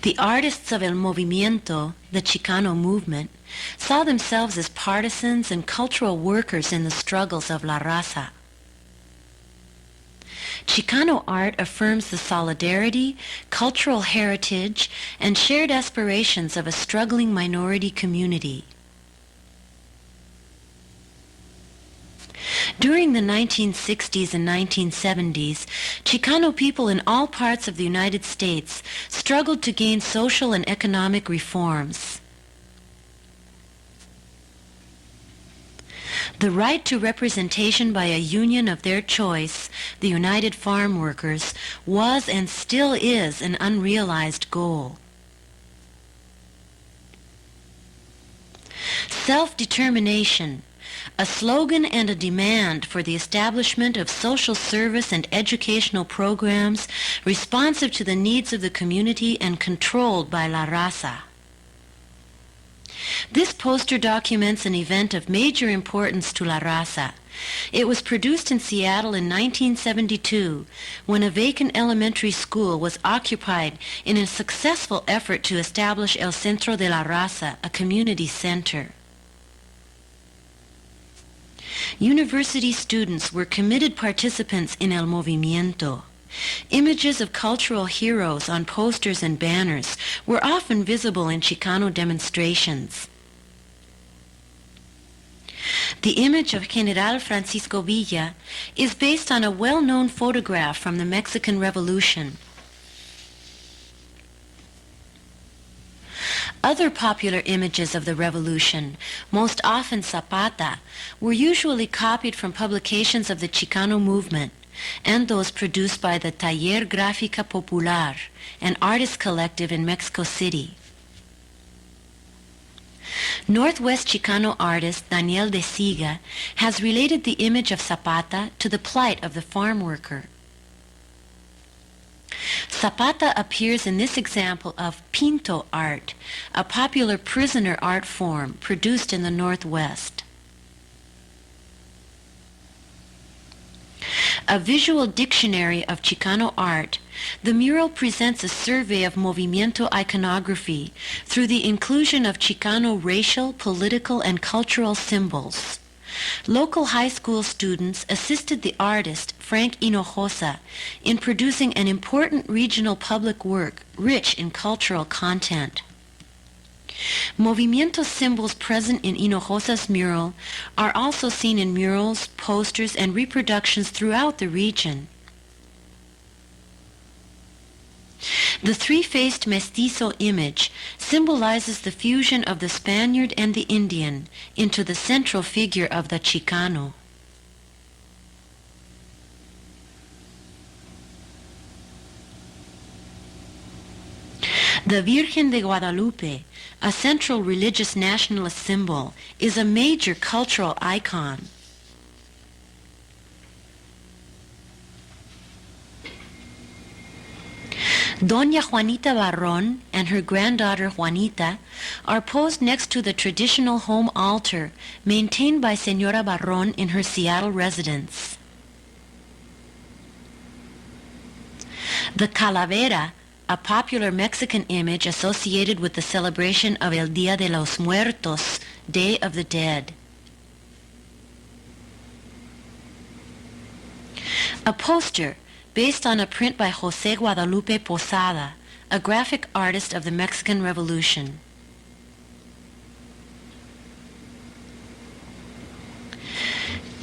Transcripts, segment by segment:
The artists of El Movimiento, the Chicano movement, saw themselves as partisans and cultural workers in the struggles of La Raza. Chicano art affirms the solidarity, cultural heritage, and shared aspirations of a struggling minority community. During the 1960s and 1970s, Chicano people in all parts of the United States struggled to gain social and economic reforms. The right to representation by a union of their choice, the United Farm Workers, was and still is an unrealized goal. Self-determination, a slogan and a demand for the establishment of social service and educational programs responsive to the needs of the community and controlled by La Raza. This poster documents an event of major importance to La Raza. It was produced in Seattle in 1972 when a vacant elementary school was occupied in a successful effort to establish El Centro de la Raza, a community center. University students were committed participants in El Movimiento. Images of cultural heroes on posters and banners were often visible in Chicano demonstrations. The image of General Francisco Villa is based on a well-known photograph from the Mexican Revolution. Other popular images of the revolution, most often Zapata, were usually copied from publications of the Chicano movement and those produced by the Taller Gráfica Popular, an artist collective in Mexico City. Northwest Chicano artist Daniel de Siga has related the image of Zapata to the plight of the farm worker. Zapata appears in this example of Pinto art, a popular prisoner art form produced in the Northwest. A visual dictionary of Chicano art, the mural presents a survey of Movimiento iconography through the inclusion of Chicano racial, political, and cultural symbols. Local high school students assisted the artist, Frank Hinojosa, in producing an important regional public work rich in cultural content. Movimiento symbols present in Hinojosa's mural are also seen in murals, posters, and reproductions throughout the region. The three-faced mestizo image symbolizes the fusion of the Spaniard and the Indian into the central figure of the Chicano. The Virgen de Guadalupe, a central religious nationalist symbol, is a major cultural icon. Doña Juanita Barron and her granddaughter Juanita are posed next to the traditional home altar maintained by Señora Barron in her Seattle residence. The calavera, a popular Mexican image associated with the celebration of El Día de los Muertos, Day of the Dead. A poster based on a print by José Guadalupe Posada, a graphic artist of the Mexican Revolution.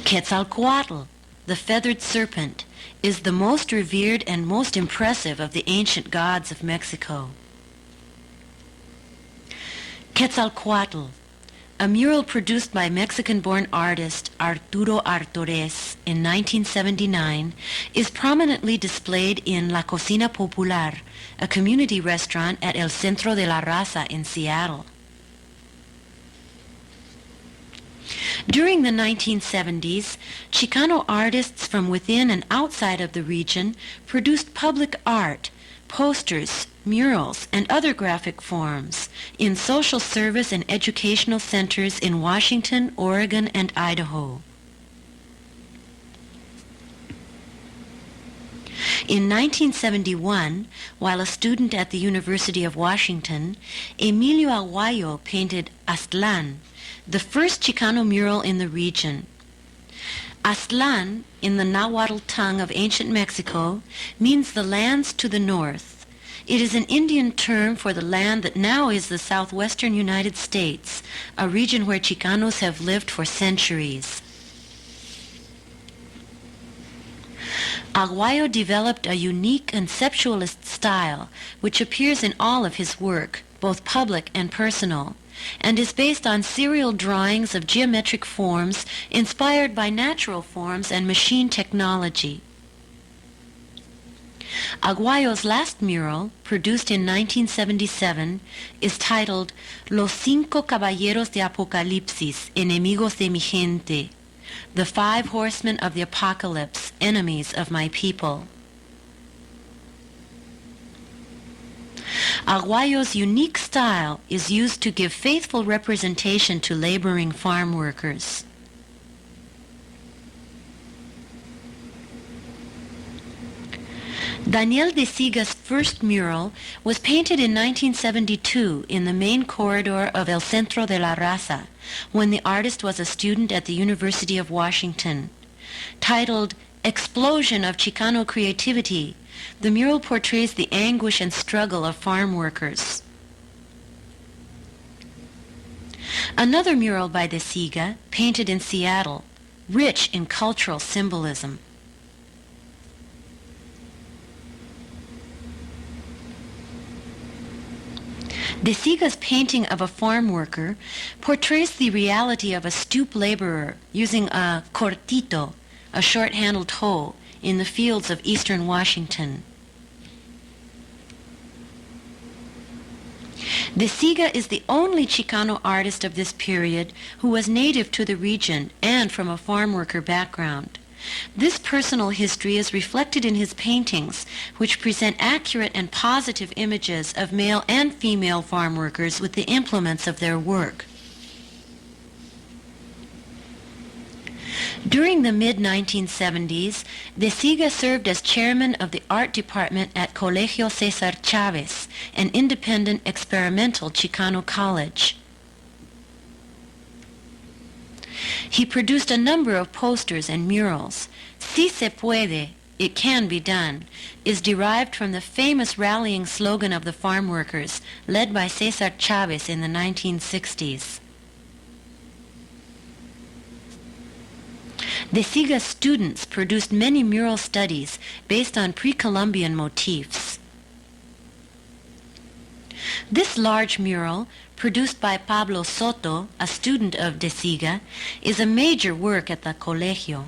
Quetzalcoatl, the feathered serpent, is the most revered and most impressive of the ancient gods of Mexico. Quetzalcoatl, a mural produced by Mexican-born artist Arturo Artores in 1979, is prominently displayed in La Cocina Popular, a community restaurant at El Centro de la Raza in Seattle. During the 1970s, Chicano artists from within and outside of the region produced public art, posters, murals, and other graphic forms in social service and educational centers in Washington, Oregon, and Idaho. In 1971, while a student at the University of Washington, Emilio Aguayo painted Aztlán, the first Chicano mural in the region. Aztlán, in the Nahuatl tongue of ancient Mexico, means the lands to the north. It is an Indian term for the land that now is the southwestern United States, a region where Chicanos have lived for centuries. Aguayo developed a unique conceptualist style which appears in all of his work, both public and personal, and is based on serial drawings of geometric forms inspired by natural forms and machine technology. Aguayo's last mural, produced in 1977, is titled Los Cinco Caballeros de Apocalipsis, Enemigos de mi gente, the Five Horsemen of the Apocalypse, Enemies of my people. Aguayo's unique style is used to give faithful representation to laboring farm workers. Daniel de Siga's first mural was painted in 1972 in the main corridor of El Centro de la Raza, when the artist was a student at the University of Washington. Titled Explosion of Chicano Creativity, the mural portrays the anguish and struggle of farm workers. Another mural by de Siga, painted in Seattle, rich in cultural symbolism. De Siga's painting of a farm worker portrays the reality of a stoop laborer using a cortito, a short-handled hoe, in the fields of eastern Washington. De Siga is the only Chicano artist of this period who was native to the region and from a farm worker background. This personal history is reflected in his paintings, which present accurate and positive images of male and female farm workers with the implements of their work. During the mid-1970s, de Siga served as chairman of the art department at Colegio Cesar Chavez, an independent experimental Chicano college. He produced a number of posters and murals. Si se puede, it can be done, is derived from the famous rallying slogan of the farm workers, led by Cesar Chavez in the 1960s. De Siga's students produced many mural studies based on pre-Columbian motifs. This large mural, produced by Pablo Soto, a student of de Siga, is a major work at the Colegio.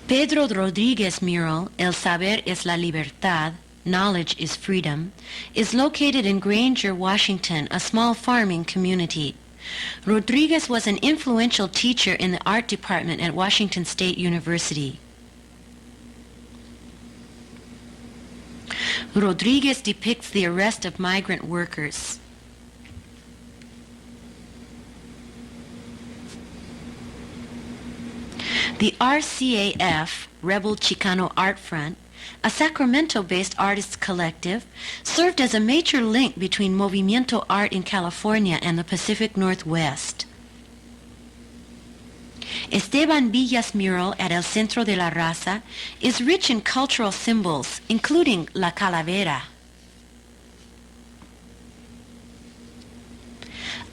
Pedro Rodriguez's mural, El Saber es la Libertad, Knowledge is Freedom, is located in Granger, Washington, a small farming community. Rodriguez was an influential teacher in the art department at Washington State University. Rodriguez depicts the arrest of migrant workers. The RCAF, Rebel Chicano Art Front, a Sacramento-based artists collective, served as a major link between movimiento art in California and the Pacific Northwest. Esteban Villa's mural at El Centro de la Raza is rich in cultural symbols, including la calavera.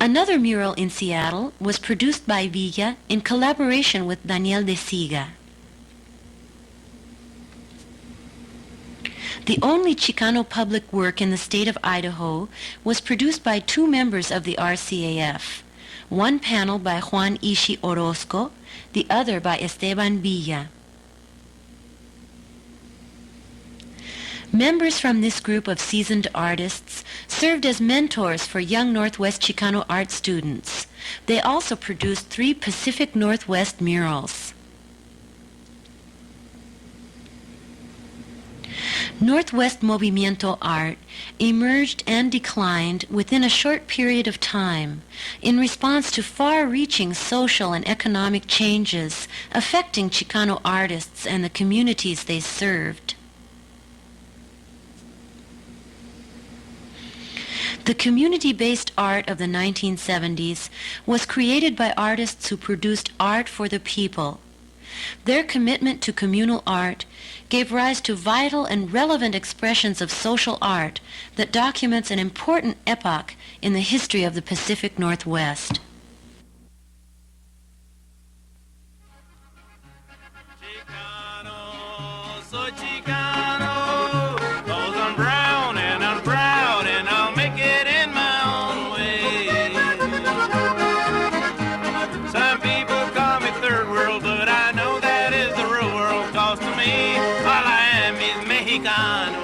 Another mural in Seattle was produced by Villa in collaboration with Daniel de Siga. The only Chicano public work in the state of Idaho was produced by two members of the RCAF, one panel by Juan Ishi Orozco, the other by Esteban Villa. Members from this group of seasoned artists served as mentors for young Northwest Chicano art students. They also produced 3 Pacific Northwest murals. Northwest Movimiento art emerged and declined within a short period of time in response to far-reaching social and economic changes affecting Chicano artists and the communities they served. The community-based art of the 1970s was created by artists who produced art for the people. Their commitment to communal art gave rise to vital and relevant expressions of social art that documents an important epoch in the history of the Pacific Northwest. Chicano, soy Chicano, 'cause I'm brown and I'm proud and I'll make it in my own way. Some people call me third world, but I know that is the real world, 'cause to me all I am is Mexicano.